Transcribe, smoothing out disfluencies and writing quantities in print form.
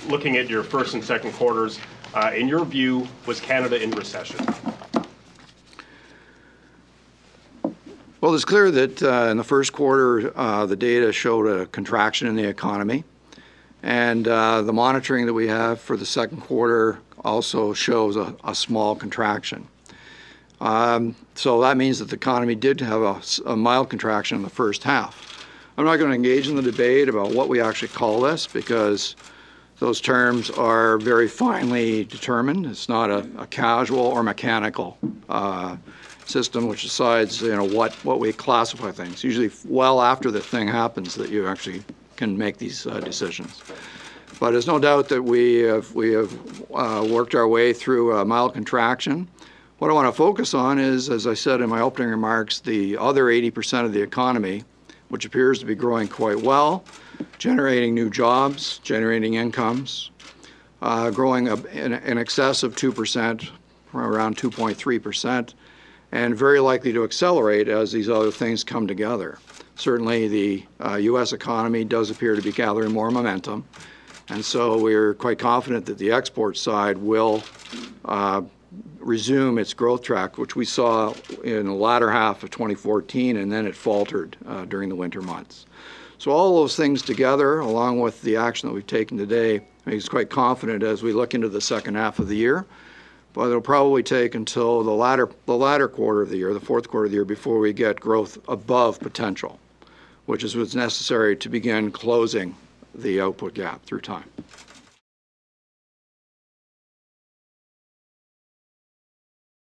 looking at your first and second quarters, in your view, was Canada in recession? Well, it's clear that in the first quarter, the data showed a contraction in the economy. And the monitoring that we have for the second quarter also shows a small contraction. So that means that the economy did have a mild contraction in the first half. I'm not going to engage in the debate about what we actually call this, because those terms are very finely determined. It's not a casual or mechanical system which decides, what we classify things. Usually well after the thing happens that you actually can make these decisions. But there's no doubt that we have worked our way through a mild contraction. What I want to focus on is, as I said in my opening remarks, the other 80% of the economy, which appears to be growing quite well, generating new jobs, generating incomes, growing in excess of 2%, around 2.3%, and very likely to accelerate as these other things come together. Certainly the U.S. economy does appear to be gathering more momentum, and so we're quite confident that the export side will resume its growth track, which we saw in the latter half of 2014, and then it faltered during the winter months. So all those things together, along with the action that we've taken today, makes us quite confident as we look into the second half of the year. But it'll probably take until the latter quarter of the year, the fourth quarter of the year, before we get growth above potential, which is what's necessary to begin closing the output gap through time.